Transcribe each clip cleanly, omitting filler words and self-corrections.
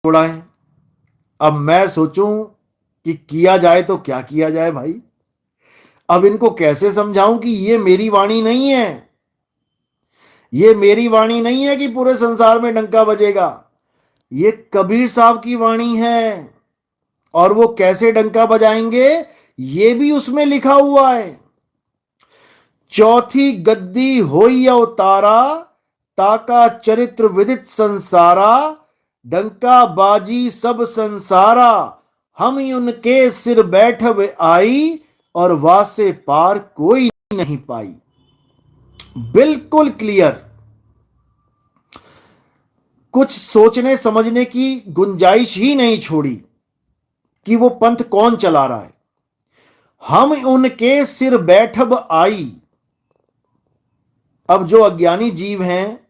उड़ाएं। अब मैं सोचूं कि किया जाए तो क्या किया जाए भाई। अब इनको कैसे समझाऊं कि ये मेरी वाणी नहीं है, ये मेरी वाणी नहीं है कि पूरे संसार में डंका बजेगा। ये कबीर साहब की वाणी है, और वो कैसे डंका बजाएंगे ये भी उसमें लिखा हुआ है। चौथी गद्दी होई अवतारा, ताका चरित्र विदित संसारा, डंका बाजी सब संसारा, हम उनके सिर बैठब आई, और वासे पार कोई नहीं पाई। बिल्कुल क्लियर, कुछ सोचने समझने की गुंजाइश ही नहीं छोड़ी कि वो पंथ कौन चला रहा है। हम उनके सिर बैठब आई। अब जो अज्ञानी जीव हैं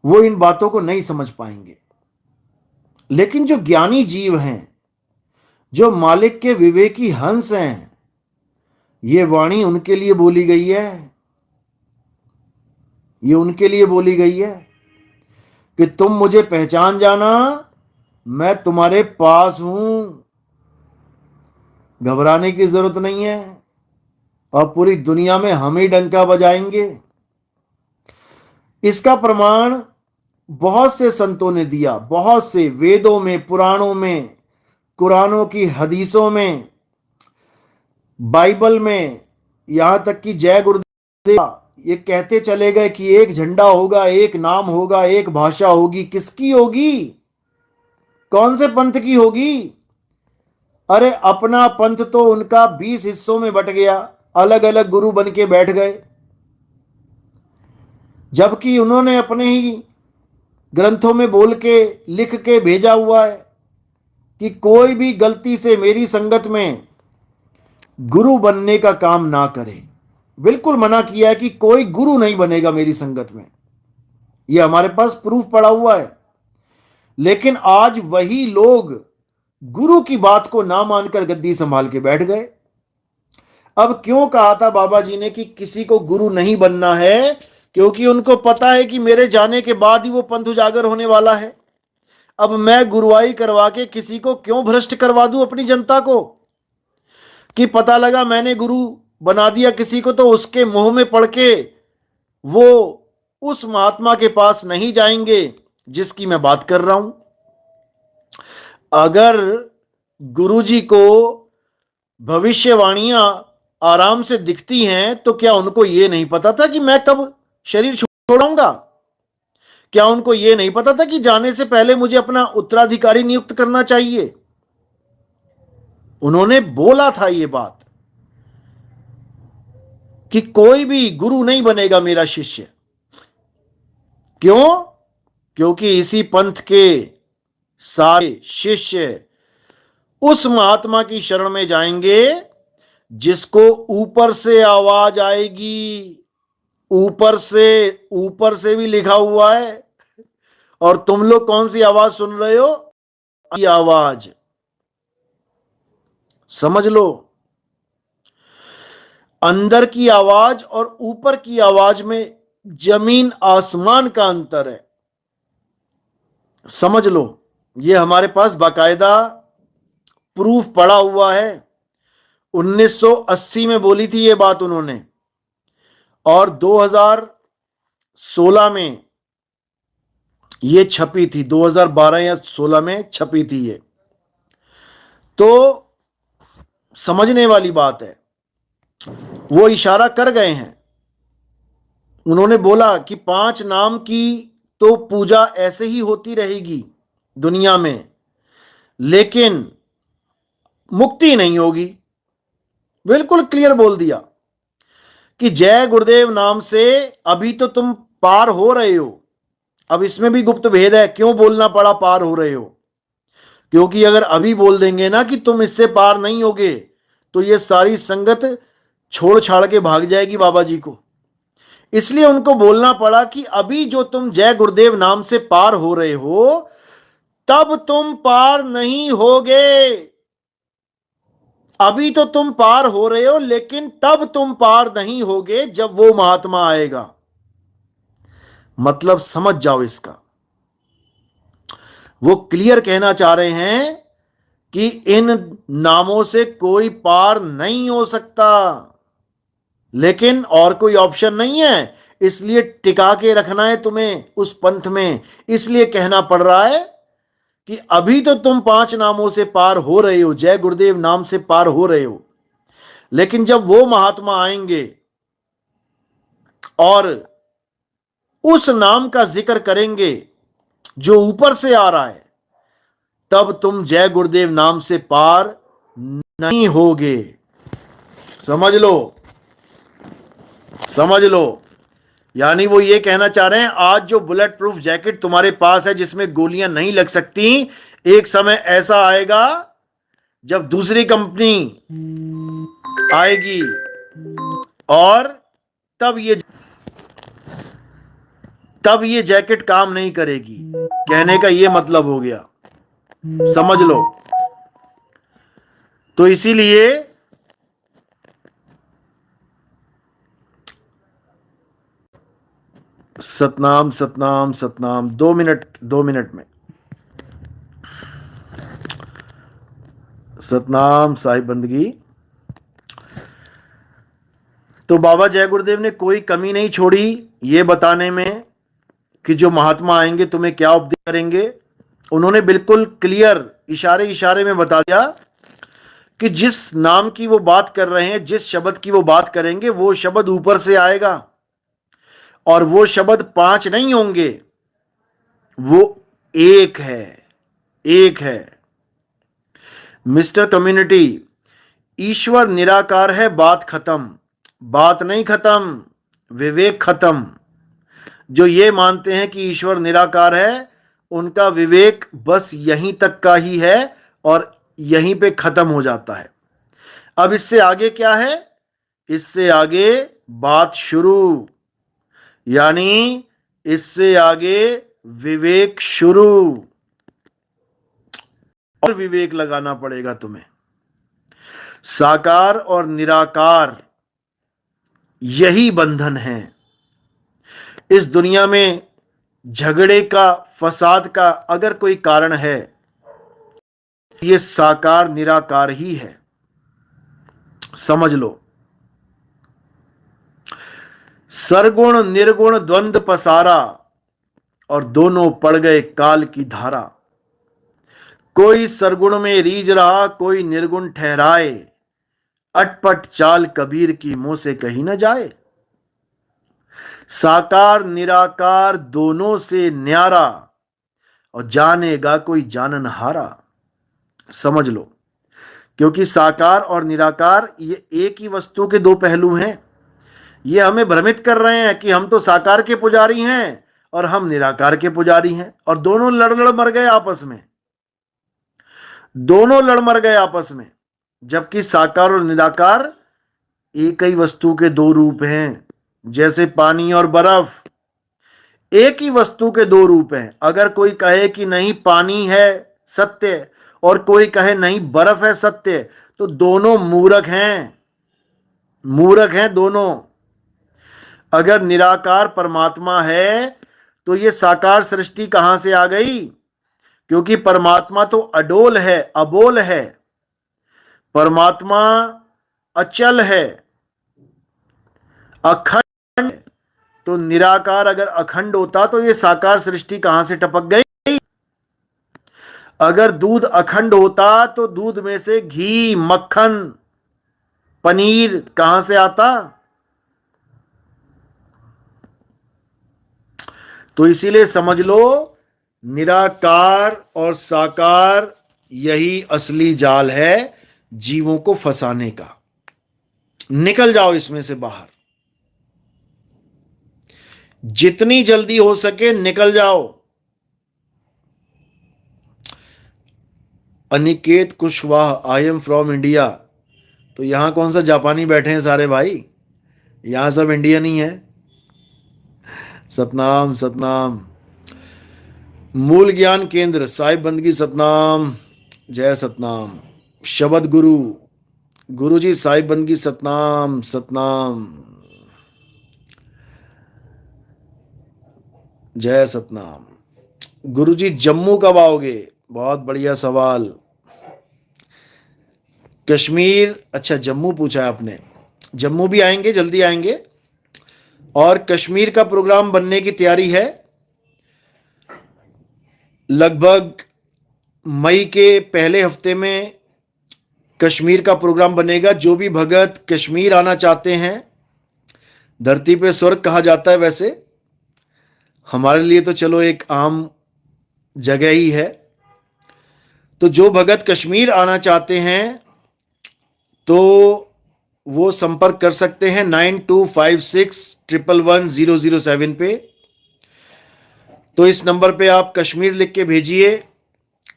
वो इन बातों को नहीं समझ पाएंगे, लेकिन जो ज्ञानी जीव हैं, जो मालिक के विवेकी हंस हैं, ये वाणी उनके लिए बोली गई है। ये उनके लिए बोली गई है कि तुम मुझे पहचान जाना, मैं तुम्हारे पास हूं, घबराने की जरूरत नहीं है, और पूरी दुनिया में हम ही डंका बजाएंगे। इसका प्रमाण बहुत से संतों ने दिया, बहुत से वेदों में, पुराणों में, कुरानों की हदीसों में, बाइबल में, यहां तक कि जय गुरुदेव ये कहते चले गए कि एक झंडा होगा, एक नाम होगा, एक भाषा होगी। किसकी होगी? कौन से पंथ की होगी? अरे अपना पंथ तो उनका 20 हिस्सों में बट गया, अलग अलग गुरु बन के बैठ गए, जबकि उन्होंने अपने ही ग्रंथों में बोल के लिख के भेजा हुआ है कि कोई भी गलती से मेरी संगत में गुरु बनने का काम ना करे। बिल्कुल मना किया है कि कोई गुरु नहीं बनेगा मेरी संगत में। यह हमारे पास प्रूफ पड़ा हुआ है। लेकिन आज वही लोग गुरु की बात को ना मानकर गद्दी संभाल के बैठ गए। अब क्यों कहा था बाबा जी ने कि किसी को गुरु नहीं बनना है? क्योंकि उनको पता है कि मेरे जाने के बाद ही वो पंथ उजागर होने वाला है। अब मैं गुरुआई करवा के किसी को क्यों भ्रष्ट करवा दूं अपनी जनता को, कि पता लगा मैंने गुरु बना दिया किसी को तो उसके मुंह में पड़ के वो उस महात्मा के पास नहीं जाएंगे जिसकी मैं बात कर रहा हूं। अगर गुरुजी को भविष्यवाणियां आराम से दिखती हैं तो क्या उनको यह नहीं पता था कि मैं कब शरीर छोड़ूंगा? क्या उनको यह नहीं पता था कि जाने से पहले मुझे अपना उत्तराधिकारी नियुक्त करना चाहिए? उन्होंने बोला था यह बात कि कोई भी गुरु नहीं बनेगा मेरा शिष्य। क्यों? क्योंकि इसी पंथ के सारे शिष्य उस महात्मा की शरण में जाएंगे जिसको ऊपर से आवाज आएगी। ऊपर से भी लिखा हुआ है। और तुम लोग कौन सी आवाज सुन रहे हो? आवाज समझ लो। अंदर की आवाज और ऊपर की आवाज में जमीन आसमान का अंतर है। समझ लो, यह हमारे पास बाकायदा प्रूफ पड़ा हुआ है। 1980 में बोली थी यह बात उन्होंने, और 2016 में यह छपी थी। 2012 या 16 में छपी थी ये। तो समझने वाली बात है। वो इशारा कर गए हैं। उन्होंने बोला कि 5 नाम की तो पूजा ऐसे ही होती रहेगी दुनिया में, लेकिन मुक्ति नहीं होगी। बिल्कुल क्लियर बोल दिया कि जय गुरुदेव नाम से अभी तो तुम पार हो रहे हो। अब इसमें भी गुप्त भेद है, क्यों बोलना पड़ा पार हो रहे हो? क्योंकि अगर अभी बोल देंगे ना कि तुम इससे पार नहीं होगे तो ये सारी संगत छोड़ छाड़ के भाग जाएगी बाबा जी को। इसलिए उनको बोलना पड़ा कि अभी जो तुम जय गुरुदेव नाम से पार हो रहे हो, तब तुम पार नहीं होगे। अभी तो तुम पार हो रहे हो, लेकिन तब तुम पार नहीं होगे जब वो महात्मा आएगा। मतलब समझ जाओ इसका। वो क्लियर कहना चाह रहे हैं कि इन नामों से कोई पार नहीं हो सकता, लेकिन और कोई ऑप्शन नहीं है, इसलिए टिका के रखना है तुम्हें उस पंथ में। इसलिए कहना पड़ रहा है कि अभी तो तुम 5 नामों से पार हो रहे हो, जय गुरुदेव नाम से पार हो रहे हो, लेकिन जब वो महात्मा आएंगे और उस नाम का जिक्र करेंगे जो ऊपर से आ रहा है, तब तुम जय गुरुदेव नाम से पार नहीं होगे। समझ लो, समझ लो। यानी वो ये कहना चाह रहे हैं, आज जो बुलेट प्रूफ जैकेट तुम्हारे पास है जिसमें गोलियां नहीं लग सकती, एक समय ऐसा आएगा जब दूसरी कंपनी आएगी और तब ये जैकेट काम नहीं करेगी। कहने का ये मतलब हो गया, समझ लो। तो इसीलिए सतनाम सतनाम सतनाम, 2 मिनट में सतनाम साहिब बंदगी। तो बाबा जय गुरुदेव ने कोई कमी नहीं छोड़ी ये बताने में कि जो महात्मा आएंगे तुम्हें क्या उपदेश करेंगे। उन्होंने बिल्कुल क्लियर इशारे इशारे में बता दिया कि जिस नाम की वो बात कर रहे हैं, जिस शब्द की वो बात करेंगे, वो शब्द ऊपर से आएगा और वो शब्द 5 नहीं होंगे, वो एक है, एक है। मिस्टर कम्युनिटी, ईश्वर निराकार है, बात खत्म। बात नहीं खत्म, विवेक खत्म। जो ये मानते हैं कि ईश्वर निराकार है, उनका विवेक बस यहीं तक का ही है और यहीं पे खत्म हो जाता है। अब इससे आगे क्या है? इससे आगे बात शुरू, यानी इससे आगे विवेक शुरू, और विवेक लगाना पड़ेगा तुम्हें। साकार और निराकार यही बंधन है। इस दुनिया में झगड़े का, फसाद का अगर कोई कारण है, ये साकार निराकार ही है, समझ लो। सरगुण निर्गुण द्वंद्व पसारा और दोनों पड़ गए काल की धारा। कोई सरगुण में रीझ रहा, कोई निर्गुण ठहराए, अटपट चाल कबीर की मुंह से कही न जाए। साकार निराकार दोनों से न्यारा, और जानेगा कोई जाननहारा। समझ लो, क्योंकि साकार और निराकार ये एक ही वस्तु के 2 पहलू हैं। ये हमें भ्रमित कर रहे हैं कि हम तो साकार के पुजारी हैं और हम निराकार के पुजारी हैं, और दोनों लड़ लड़ मर गए आपस में, दोनों लड़ मर गए आपस में। जबकि साकार और निराकार एक ही वस्तु के 2 रूप हैं। जैसे पानी और बर्फ एक ही वस्तु के 2 रूप हैं। अगर कोई कहे कि नहीं पानी है सत्य और कोई कहे नहीं बर्फ है सत्य, तो दोनों मूर्ख हैं, मूर्ख हैं दोनों। अगर निराकार परमात्मा है तो ये साकार सृष्टि कहां से आ गई? क्योंकि परमात्मा तो अडोल है, अबोल है, परमात्मा अचल है, अखंड। तो निराकार अगर अखंड होता तो ये साकार सृष्टि कहां से टपक गई? अगर दूध अखंड होता तो दूध में से घी, मक्खन, पनीर कहां से आता? तो इसीलिए समझ लो, निराकार और साकार यही असली जाल है जीवों को फंसाने का। निकल जाओ इसमें से बाहर, जितनी जल्दी हो सके निकल जाओ। Aniket Kushwaha, I am from India. तो यहां कौन सा जापानी बैठे हैं सारे भाई? यहां सब इंडियन ही है। सतनाम सतनाम। मूल ज्ञान केंद्र साहिब बंदगी सतनाम, जय सतनाम। शब्द गुरु, गुरु जी साहिब बंदगी सतनाम सतनाम, जय सतनाम। गुरुजी जम्मू कब आओगे? बहुत बढ़िया सवाल। कश्मीर, अच्छा जम्मू पूछा है आपने। जम्मू भी आएंगे, जल्दी आएंगे। और कश्मीर का प्रोग्राम बनने की तैयारी है। लगभग मई के पहले हफ्ते में कश्मीर का प्रोग्राम बनेगा। जो भी भगत कश्मीर आना चाहते हैं, धरती पे स्वर्ग कहा जाता है वैसे, हमारे लिए तो चलो एक आम जगह ही है। तो जो भगत कश्मीर आना चाहते हैं तो वो संपर्क कर सकते हैं 9256111007 पे। तो इस नंबर पे आप कश्मीर लिख के भेजिए।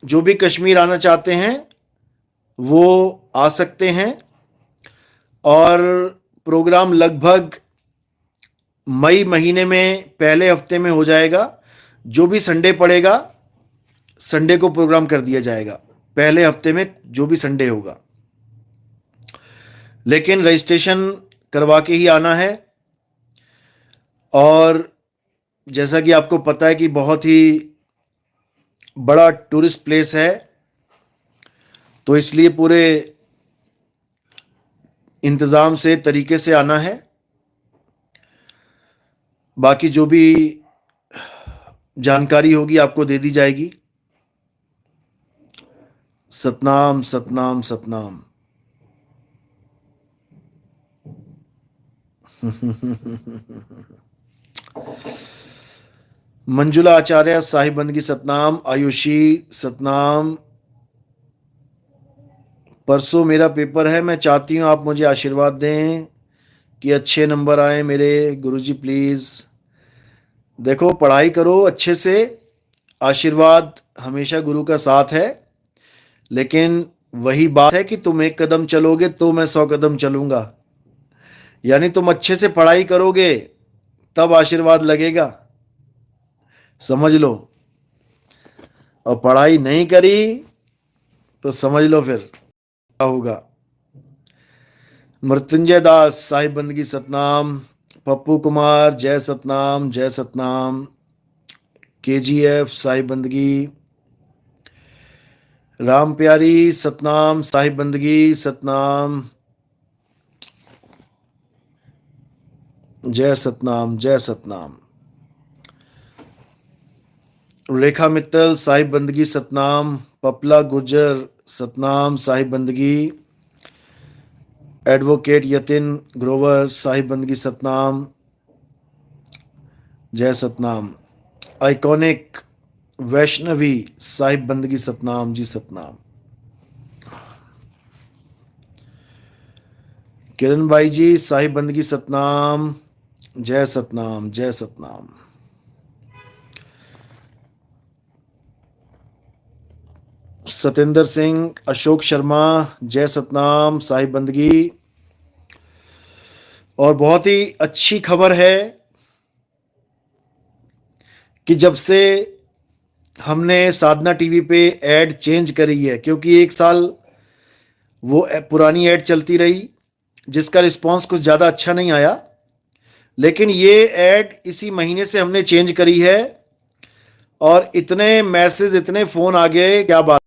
जो भी कश्मीर आना चाहते हैं वो आ सकते हैं। और प्रोग्राम लगभग मई महीने में पहले हफ्ते में हो जाएगा। जो भी संडे पड़ेगा, संडे को प्रोग्राम कर दिया जाएगा, पहले हफ्ते में जो भी संडे होगा। लेकिन रजिस्ट्रेशन करवा के ही आना है। और जैसा कि आपको पता है कि बहुत ही बड़ा टूरिस्ट प्लेस है, तो इसलिए पूरे इंतज़ाम से, तरीके से आना है। बाकी जो भी जानकारी होगी आपको दे दी जाएगी। सतनाम सतनाम सतनाम। मंजुला आचार्य साहिब बंदगी सतनाम। आयुषी सतनाम। परसों मेरा पेपर है, मैं चाहती हूँ आप मुझे आशीर्वाद दें कि अच्छे नंबर आए मेरे। गुरुजी प्लीज़। देखो, पढ़ाई करो अच्छे से, आशीर्वाद हमेशा गुरु का साथ है। लेकिन वही बात है कि तुम एक कदम चलोगे तो मैं 100 कदम चलूंगा। यानी तुम अच्छे से पढ़ाई करोगे तब आशीर्वाद लगेगा, समझ लो। और पढ़ाई नहीं करी तो समझ लो फिर क्या होगा। मृत्युंजय दास साहिब बंदगी सतनाम। पप्पू कुमार जय सतनाम, जय सतनाम। KGF साहिब बंदगी। राम प्यारी सतनाम साहिब बंदगी सतनाम। जय सतनाम, जय सतनाम। रेखा मित्तल साहिब बंदगी सतनाम। पपला गुर्जर सतनाम साहिब बंदगी। एडवोकेट यतिन ग्रोवर साहिब बंदगी सतनाम, जय सतनाम। आइकॉनिक वैष्णवी साहिब बंदगी सतनाम जी, सतनाम। किरण भाई जी साहिब बंदगी सतनाम, जय सतनाम, जय सतनाम। सतेंद्र सिंह, अशोक शर्मा जय सतनाम साहिब बंदगी। और बहुत ही अच्छी खबर है कि जब से हमने साधना टीवी पे ऐड चेंज करी है, क्योंकि एक साल वो पुरानी ऐड चलती रही जिसका रिस्पांस कुछ ज़्यादा अच्छा नहीं आया। लेकिन ये ऐड इसी महीने से हमने चेंज करी है और इतने मैसेज, इतने फ़ोन आ गए, क्या बात